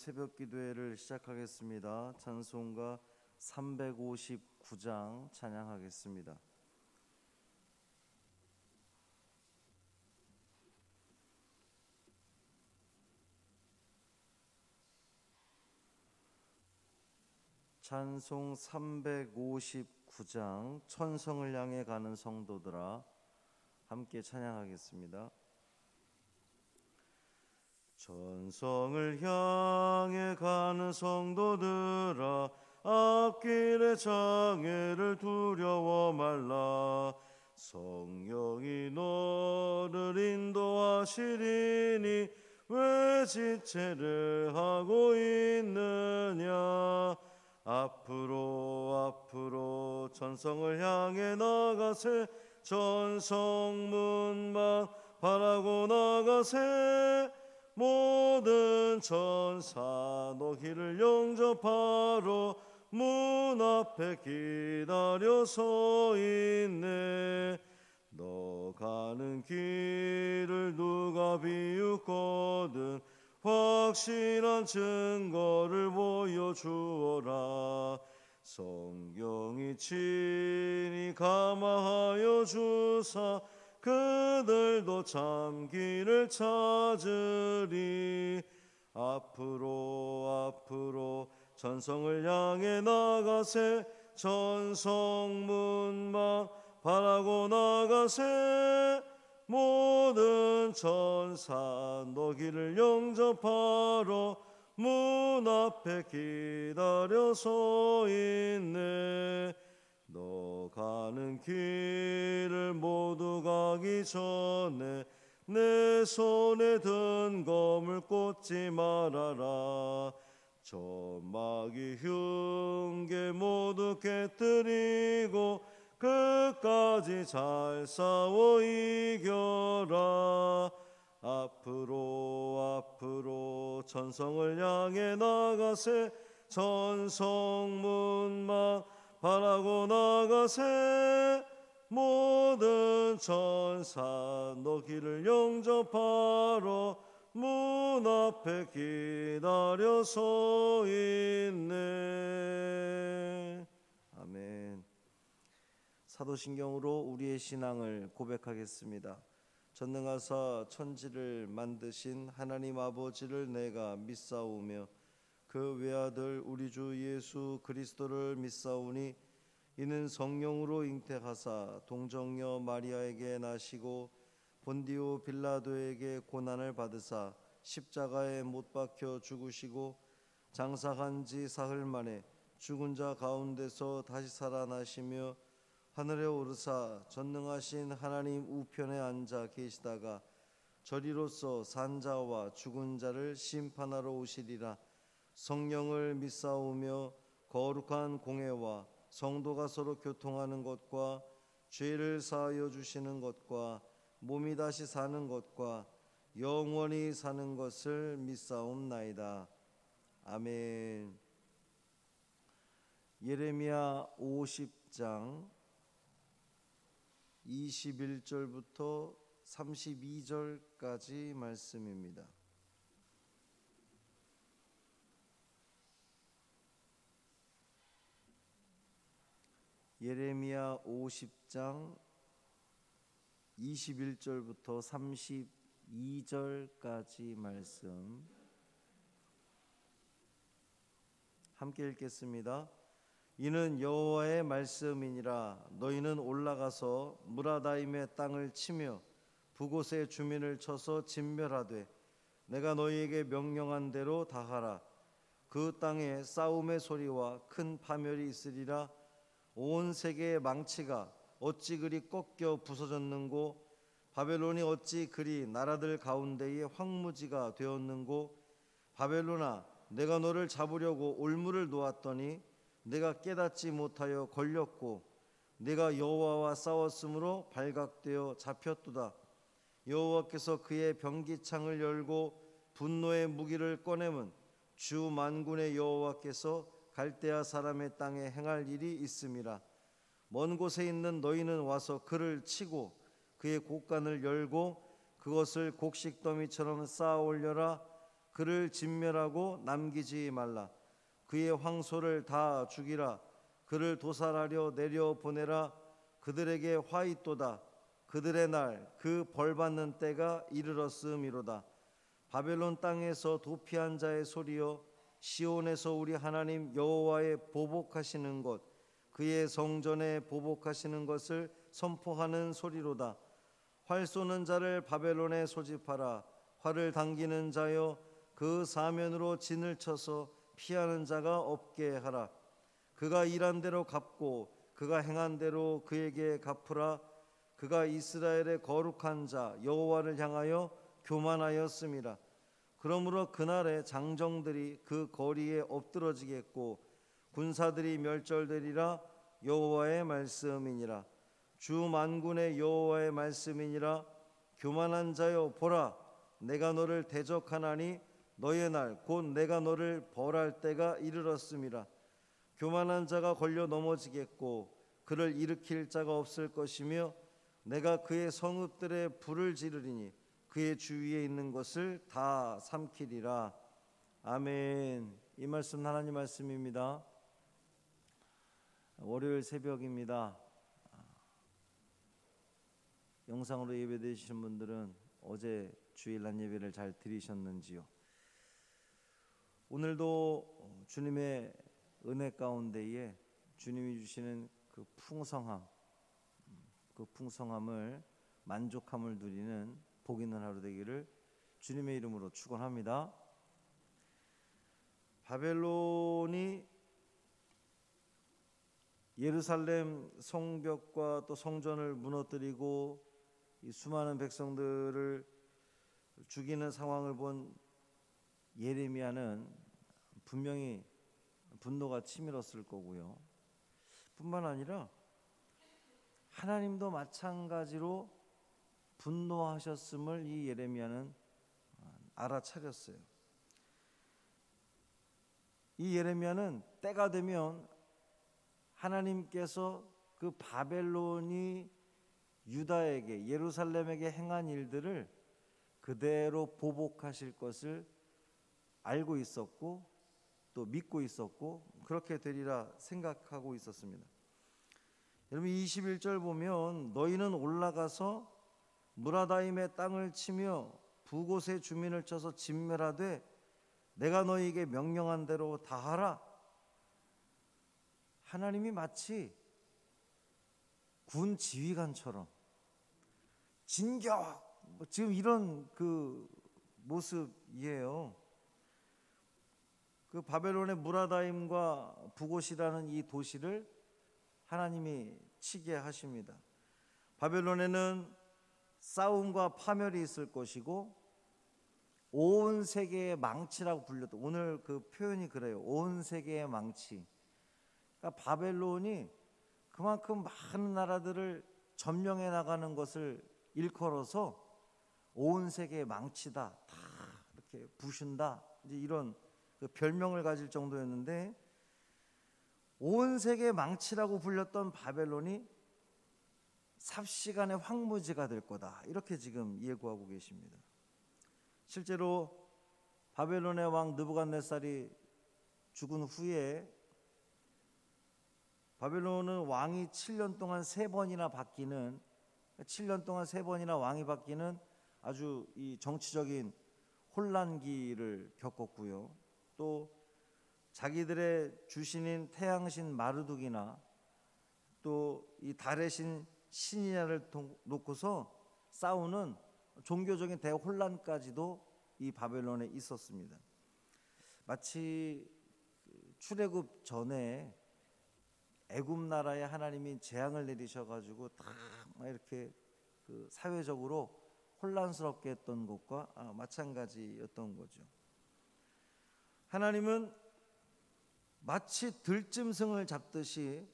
새벽 기도회를 시작하겠습니다. 찬송가 359장 찬양하겠습니다. 찬송 359장 천성을 향해 가는 성도들아 함께 찬양하겠습니다. 천성을 향해 가는 성도들아 앞길의 장애를 두려워 말라. 성령이 너를 인도하시리니 왜 지체를 하고 있느냐. 앞으로 천성을 향해 나가세. 천성문만 바라고 나가세. 모든 천사 너 길을 영접하러 문 앞에 기다려 서 있네. 너 가는 길을 누가 비웃거든 확실한 증거를 보여주어라. 성경이 친히 감화하여 주사 그들도 참 길을 찾으리. 앞으로 천성을 향해 나가세. 천성문만 바라고 나가세. 모든 천사 너 길을 영접하러 문 앞에 기다려 서 있네. 너 가는 길을 모두 가기 전에 내 손에 든 검을 꽂지 말아라. 점막이 흉계 모두 깨뜨리고 끝까지 잘 싸워 이겨라. 앞으로 천성을 향해 나가세. 천성문만 바라고 나가세. 모든 천사 너 길을 영접하러 문 앞에 기다려 서 있네. 아멘. 사도신경으로 우리의 신앙을 고백하겠습니다. 전능하사 천지를 만드신 하나님 아버지를 내가 믿사오며 그 외아들 우리 주 예수 그리스도를 믿사오니 이는 성령으로 잉태하사 동정녀 마리아에게 나시고 본디오 빌라도에게 고난을 받으사 십자가에 못 박혀 죽으시고 장사한 지 사흘 만에 죽은 자 가운데서 다시 살아나시며 하늘에 오르사 전능하신 하나님 우편에 앉아 계시다가 저리로서 산자와 죽은 자를 심판하러 오시리라. 성령을 믿사오며 거룩한 공회와 성도가 서로 교통하는 것과 죄를 사하여 주시는 것과 몸이 다시 사는 것과 영원히 사는 것을 믿사옵나이다. 아멘. 예레미야 50장 21절부터 32절까지 말씀입니다. 예레미야 50장 21절부터 32절까지 말씀 함께 읽겠습니다. 이는 여호와의 말씀이니라. 너희는 올라가서 무라다임의 땅을 치며 그곳의 주민을 쳐서 진멸하되 내가 너희에게 명령한 대로 다 하라. 그 땅에 싸움의 소리와 큰 파멸이 있으리라. 온 세계의 망치가 어찌 그리 꺾여 부서졌는고 바벨론이 어찌 그리 나라들 가운데의 황무지가 되었는고. 바벨론아 내가 너를 잡으려고 올무를 놓았더니 내가 깨닫지 못하여 걸렸고 내가 여호와와 싸웠으므로 발각되어 잡혔도다. 여호와께서 그의 병기창을 열고 분노의 무기를 꺼내면 주 만군의 여호와께서 갈대아 사람의 땅에 행할 일이 있음이라. 먼 곳에 있는 너희는 와서 그를 치고 그의 곡간을 열고 그것을 곡식더미처럼 쌓아 올려라. 그를 진멸하고 남기지 말라. 그의 황소를 다 죽이라. 그를 도살하려 내려 보내라. 그들에게 화 있도다. 그들의 날 그 벌받는 때가 이르렀음이로다. 바벨론 땅에서 도피한 자의 소리여, 시온에서 우리 하나님 여호와의 보복하시는 것, 그의 성전에 보복하시는 것을 선포하는 소리로다. 활 쏘는 자를 바벨론에 소집하라. 활을 당기는 자여, 그 사면으로 진을 쳐서 피하는 자가 없게 하라. 그가 일한 대로 갚고 그가 행한 대로 그에게 갚으라. 그가 이스라엘의 거룩한 자 여호와를 향하여 교만하였음이라. 그러므로 그날에 장정들이 그 거리에 엎드러지겠고 군사들이 멸절되리라. 여호와의 말씀이니라. 주 만군의 여호와의 말씀이니라. 교만한 자여, 보라, 내가 너를 대적하나니 너의 날 곧 내가 너를 벌할 때가 이르렀음이라. 교만한 자가 걸려 넘어지겠고 그를 일으킬 자가 없을 것이며 내가 그의 성읍들에 불을 지르리니 그의 주위에 있는 것을 다 삼키리라. 아멘. 이 말씀 하나님 말씀입니다. 월요일 새벽입니다. 영상으로 예배드리시는 분들은 어제 주일 낮 예배를 잘 드리셨는지요? 오늘도 주님의 은혜 가운데에 주님이 주시는 그 풍성함을 만족함을 누리는 복 있는 하루 되기를 주님의 이름으로 축원합니다. 바벨론이 예루살렘 성벽과 또 성전을 무너뜨리고 이 수많은 백성들을 죽이는 상황을 본 예레미야는 분명히 분노가 치밀었을 거고요. 뿐만 아니라 하나님도 마찬가지로 분노하셨음을 이 예레미야는 알아차렸어요. 이 예레미야는 때가 되면 하나님께서 그 바벨론이 유다에게, 예루살렘에게 행한 일들을 그대로 보복하실 것을 알고 있었고 또 믿고 있었고 그렇게 되리라 생각하고 있었습니다. 여러분 21절 보면 너희는 올라가서 무라다임의 땅을 치며 부곳의 주민을 쳐서 진멸하되 내가 너희에게 명령한 대로 다 하라. 하나님이 마치 군 지휘관처럼 진격, 지금 이런 그 모습이에요. 그 바벨론의 무라다임과 부곳이라는 이 도시를 하나님이 치게 하십니다. 바벨론에는 싸움과 파멸이 있을 것이고 온 세계의 망치라고 불렸던, 오늘 그 표현이 그래요. 온 세계의 망치. 그러니까 바벨론이 그만큼 많은 나라들을 점령해 나가는 것을 일컬어서 온 세계의 망치다, 다 이렇게 부순다, 이제 이런 그 별명을 가질 정도였는데 온 세계 망치라고 불렸던 바벨론이 삽시간의 황무지가 될 거다, 이렇게 지금 예고하고 계십니다. 실제로 바벨론의 왕 느부갓네살이 죽은 후에 바벨론은 왕이 7년 동안 3번이나 바뀌는, 7년 동안 3번이나 왕이 바뀌는 아주 이 정치적인 혼란기를 겪었고요. 또 자기들의 주신인 태양신 마르둑이나 또 이 달의 신 신이냐를 놓고서 싸우는 종교적인 대혼란까지도 이 바벨론에 있었습니다. 마치 출애굽 전에 애굽 나라에 하나님이 재앙을 내리셔가지고 다 이렇게 그 사회적으로 혼란스럽게 했던 것과 마찬가지였던 거죠. 하나님은 마치 들짐승을 잡듯이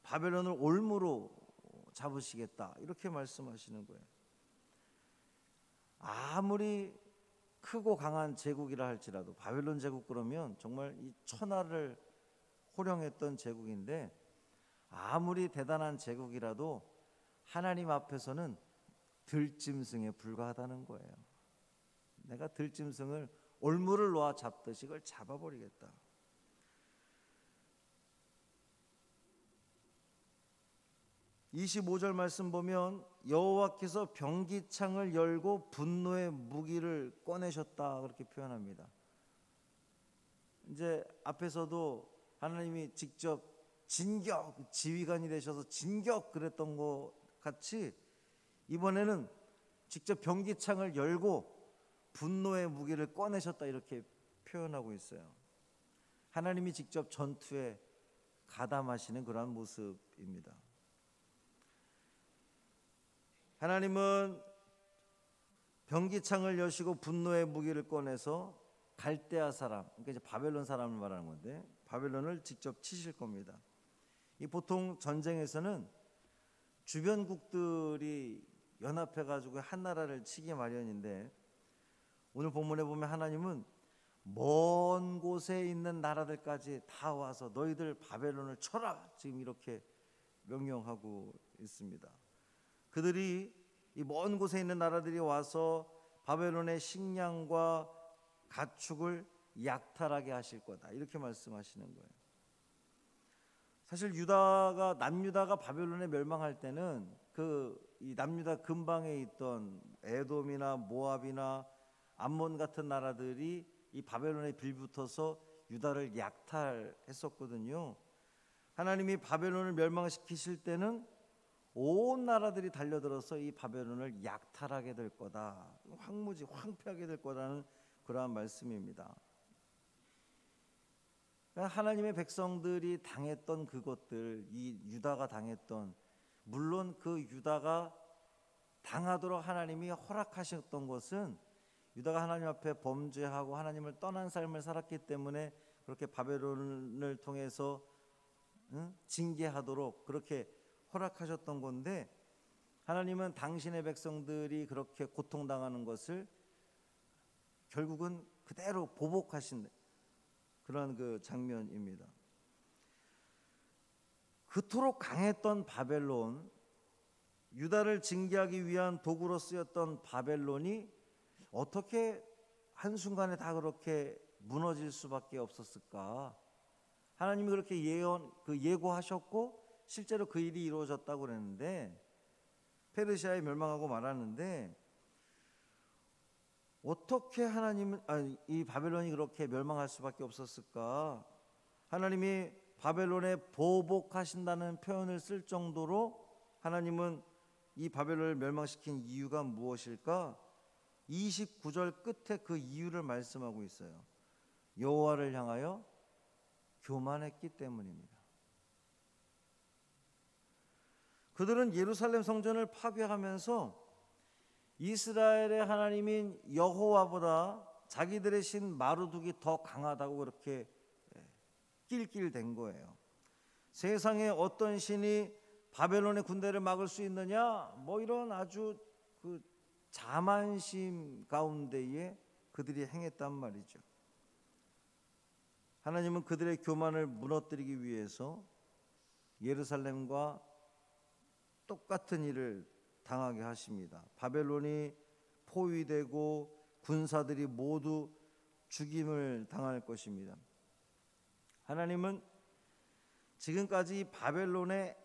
바벨론을 올무로 잡으시겠다, 이렇게 말씀하시는 거예요. 아무리 크고 강한 제국이라 할지라도, 바벨론 제국 그러면 정말 이 천하를 호령했던 제국인데 아무리 대단한 제국이라도 하나님 앞에서는 들짐승에 불과하다는 거예요. 내가 들짐승을 올무를 놓아 잡듯이 그걸 잡아버리겠다. (25절) 말씀 보면 여호와께서 병기창을 열고 분노의 무기를 꺼내셨다 그렇게 표현합니다. 이제 앞에서도 하나님이 직접 진격, 지휘관이 되셔서 진격 그랬던 것 같이 이번에는 직접 병기창을 열고 분노의 무기를 꺼내셨다 이렇게 표현하고 있어요. 하나님이 직접 전투에 가담하시는 그러한 모습입니다. 하나님은 병기창을 여시고 분노의 무기를 꺼내서 갈대아 사람, 그러니까 이제 바벨론 사람을 말하는 건데 바벨론을 직접 치실 겁니다. 이 보통 전쟁에서는 주변국들이 연합해가지고 한 나라를 치기 마련인데 오늘 본문에 보면 하나님은 먼 곳에 있는 나라들까지 다 와서 너희들 바벨론을 쳐라 지금 이렇게 명령하고 있습니다. 그들이 이 먼 곳에 있는 나라들이 와서 바벨론의 식량과 가축을 약탈하게 하실 거다 이렇게 말씀하시는 거예요. 사실 남유다가 바벨론에 멸망할 때는 이 남유다 근방에 있던 에돔이나 모압이나 암몬 같은 나라들이 이 바벨론에 빌붙어서 유다를 약탈했었거든요. 하나님이 바벨론을 멸망시키실 때는 온 나라들이 달려들어서 이 바벨론을 약탈하게 될 거다, 황폐하게 될 거라는 그러한 말씀입니다. 하나님의 백성들이 당했던 그것들, 이 유다가 당했던, 물론 그 유다가 당하도록 하나님이 허락하셨던 것은 유다가 하나님 앞에 범죄하고 하나님을 떠난 삶을 살았기 때문에 그렇게 바벨론을 통해서 징계하도록 그렇게 허락하셨던 건데, 하나님은 당신의 백성들이 그렇게 고통당하는 것을 결국은 그대로 보복하신 그런 그 장면입니다. 그토록 강했던 바벨론, 유다를 징계하기 위한 도구로 쓰였던 바벨론이 어떻게 한순간에 다 그렇게 무너질 수밖에 없었을까? 하나님이 그렇게 예고하셨고 실제로 그 일이 이루어졌다고 그랬는데, 페르시아에 멸망하고 말았는데 어떻게 이 바벨론이 그렇게 멸망할 수밖에 없었을까? 하나님이 바벨론에 보복하신다는 표현을 쓸 정도로 하나님은 이 바벨론을 멸망시킨 이유가 무엇일까? 29절 끝에 그 이유를 말씀하고 있어요. 여호와를 향하여 교만했기 때문입니다. 그들은 예루살렘 성전을 파괴하면서 이스라엘의 하나님인 여호와보다 자기들의 신 마르둑이 더 강하다고 그렇게 낄낄댄 거예요. 세상에 어떤 신이 바벨론의 군대를 막을 수 있느냐, 뭐 이런 아주 그 자만심 가운데에 그들이 행했단 말이죠. 하나님은 그들의 교만을 무너뜨리기 위해서 예루살렘과 똑같은 일을 당하게 하십니다. 바벨론이 포위되고 군사들이 모두 죽임을 당할 것입니다. 하나님은 지금까지 바벨론의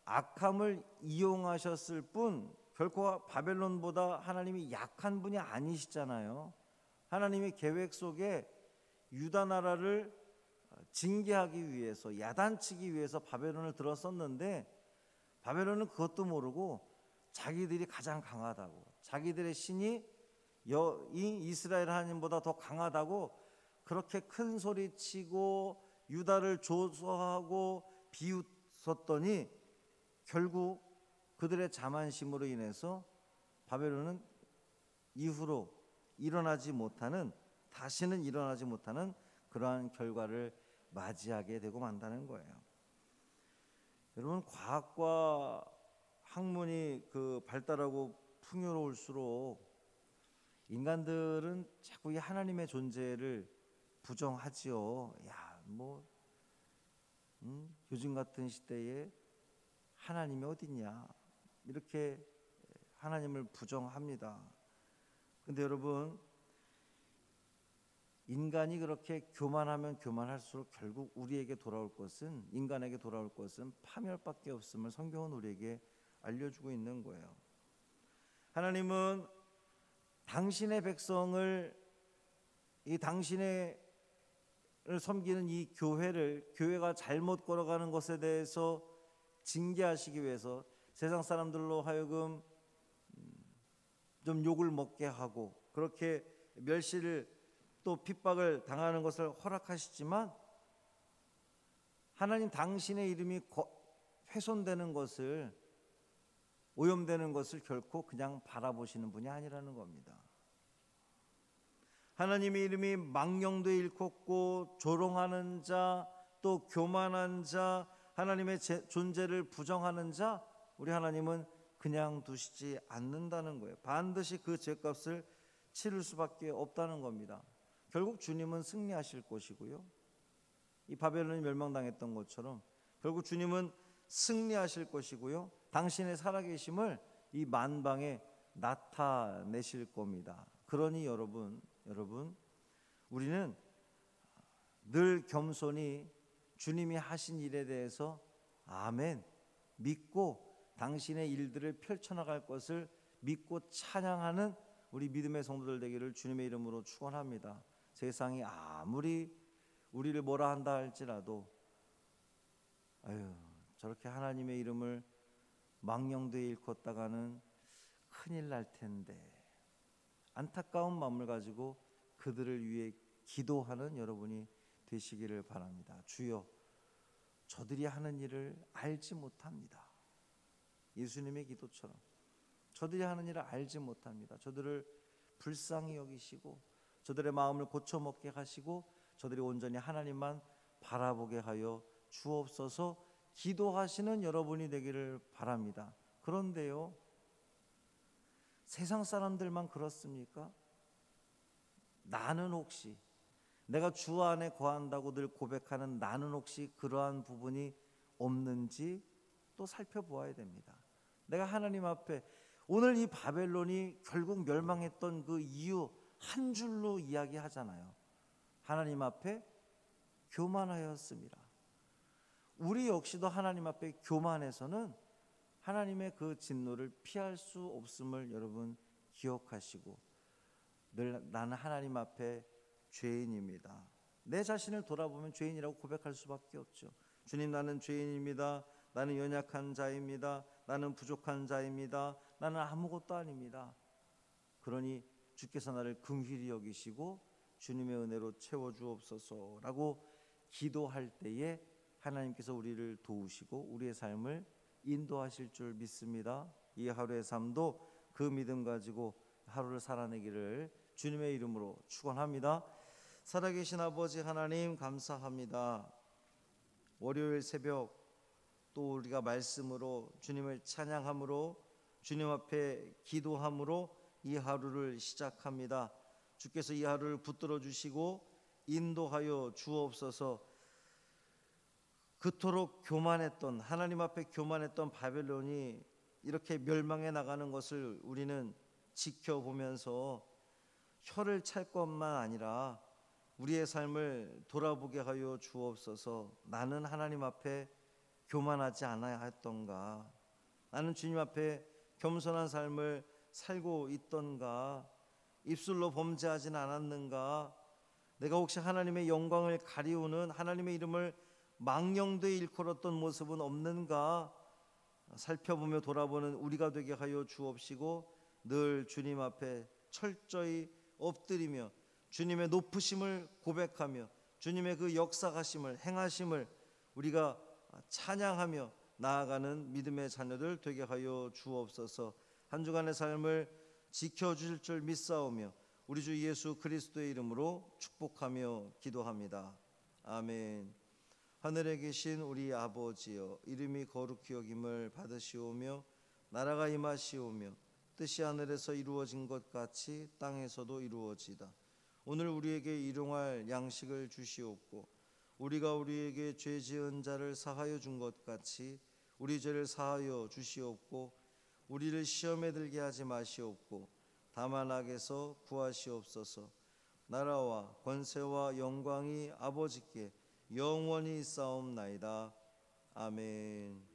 악함을 이용하셨을 뿐 결코 바벨론보다 하나님이 약한 분이 아니시잖아요. 하나님의 계획 속에 유다 나라를 징계하기 위해서, 야단치기 위해서 바벨론을 들었었는데, 바벨론은 그것도 모르고 자기들이 가장 강하다고, 자기들의 신이 이 이스라엘 하나님보다 더 강하다고 그렇게 큰 소리치고 유다를 조소하고 비웃었더니 결국 그들의 자만심으로 인해서 바벨론은 이후로 다시는 일어나지 못하는 그러한 결과를 맞이하게 되고 만다는 거예요. 여러분, 과학과 학문이 발달하고 풍요로울수록 인간들은 자꾸 이 하나님의 존재를 부정하지요. 요즘 같은 시대에 하나님이 어딨냐, 이렇게 하나님을 부정합니다. 근데 여러분, 인간이 그렇게 교만하면 교만할수록 결국 우리에게 돌아올 것은, 인간에게 돌아올 것은 파멸밖에 없음을 성경은 우리에게 알려주고 있는 거예요. 하나님은 당신의 백성을, 이 당신의 섬기는 이 교회가 잘못 걸어가는 것에 대해서 징계하시기 위해서 세상 사람들로 하여금 좀 욕을 먹게 하고 그렇게 멸시를 또 핍박을 당하는 것을 허락하시지만, 하나님 당신의 이름이 훼손되는 것을, 오염되는 것을 결코 그냥 바라보시는 분이 아니라는 겁니다. 하나님의 이름이 망령되이 일컫고 조롱하는 자, 또 교만한 자, 하나님의 존재를 부정하는 자, 우리 하나님은 그냥 두시지 않는다는 거예요. 반드시 그 죄값을 치를 수밖에 없다는 겁니다. 결국 주님은 승리하실 것이고요, 이 바벨론이 멸망당했던 것처럼 결국 주님은 승리하실 것이고요, 당신의 살아계심을 이 만방에 나타내실 겁니다. 그러니 여러분, 우리는 늘 겸손히 주님이 하신 일에 대해서 아멘 믿고 당신의 일들을 펼쳐나갈 것을 믿고 찬양하는 우리 믿음의 성도들 되기를 주님의 이름으로 축원합니다. 세상이 아무리 우리를 뭐라 한다 할지라도, 저렇게 하나님의 이름을 망령되이 일컫다가는 큰일 날 텐데, 안타까운 마음을 가지고 그들을 위해 기도하는 여러분이 되시기를 바랍니다. 주여, 저들이 하는 일을 알지 못합니다. 예수님의 기도처럼 저들이 하는 일을 알지 못합니다. 저들을 불쌍히 여기시고 저들의 마음을 고쳐먹게 하시고 저들이 온전히 하나님만 바라보게 하여 주옵소서 기도하시는 여러분이 되기를 바랍니다. 그런데요, 세상 사람들만 그렇습니까? 나는 혹시, 내가 주 안에 거한다고 늘 고백하는 나는 혹시 그러한 부분이 없는지 또 살펴보아야 됩니다. 내가 하나님 앞에, 오늘 이 바벨론이 결국 멸망했던 그 이유 한 줄로 이야기하잖아요. 하나님 앞에 교만하였습니다. 우리 역시도 하나님 앞에 교만해서는 하나님의 그 진노를 피할 수 없음을 여러분 기억하시고, 늘 나는 하나님 앞에 죄인입니다. 내 자신을 돌아보면 죄인이라고 고백할 수밖에 없죠. 주님, 나는 죄인입니다. 나는 연약한 자입니다. 나는 부족한 자입니다. 나는 아무것도 아닙니다. 그러니 주께서 나를 긍휼히 여기시고 주님의 은혜로 채워주옵소서라고 기도할 때에 하나님께서 우리를 도우시고 우리의 삶을 인도하실 줄 믿습니다. 이 하루의 삶도 그 믿음 가지고 하루를 살아내기를 주님의 이름으로 축원합니다. 살아계신 아버지 하나님, 감사합니다. 월요일 새벽 또 우리가 말씀으로 주님을 찬양함으로 주님 앞에 기도함으로 이 하루를 시작합니다. 주께서 이 하루를 붙들어 주시고 인도하여 주옵소서. 그토록 교만했던, 하나님 앞에 교만했던 바벨론이 이렇게 멸망해 나가는 것을 우리는 지켜보면서 혀를 찰 것만 아니라 우리의 삶을 돌아보게 하여 주옵소서. 나는 하나님 앞에 교만하지 않아야 했던가? 나는 주님 앞에 겸손한 삶을 살고 있던가? 입술로 범죄하진 않았는가? 내가 혹시 하나님의 영광을 가리우는, 하나님의 이름을 망령되이 일컬었던 모습은 없는가? 살펴보며 돌아보는 우리가 되게 하여 주옵시고 늘 주님 앞에 철저히 엎드리며 주님의 높으심을 고백하며 주님의 그 역사하심을, 행하심을 우리가 찬양하며 나아가는 믿음의 자녀들 되게 하여 주옵소서. 한 주간의 삶을 지켜주실 줄 믿사오며 우리 주 예수 그리스도의 이름으로 축복하며 기도합니다. 아멘. 하늘에 계신 우리 아버지여, 이름이 거룩히 여김을 받으시오며 나라가 임하시오며 뜻이 하늘에서 이루어진 것 같이 땅에서도 이루어지다. 오늘 우리에게 일용할 양식을 주시옵고 우리가 우리에게 죄 지은 자를 사하여 준 것 같이 우리 죄를 사하여 주시옵고 우리를 시험에 들게 하지 마시옵고 다만 악에서 구하시옵소서. 나라와 권세와 영광이 아버지께 영원히 있사옵나이다. 아멘.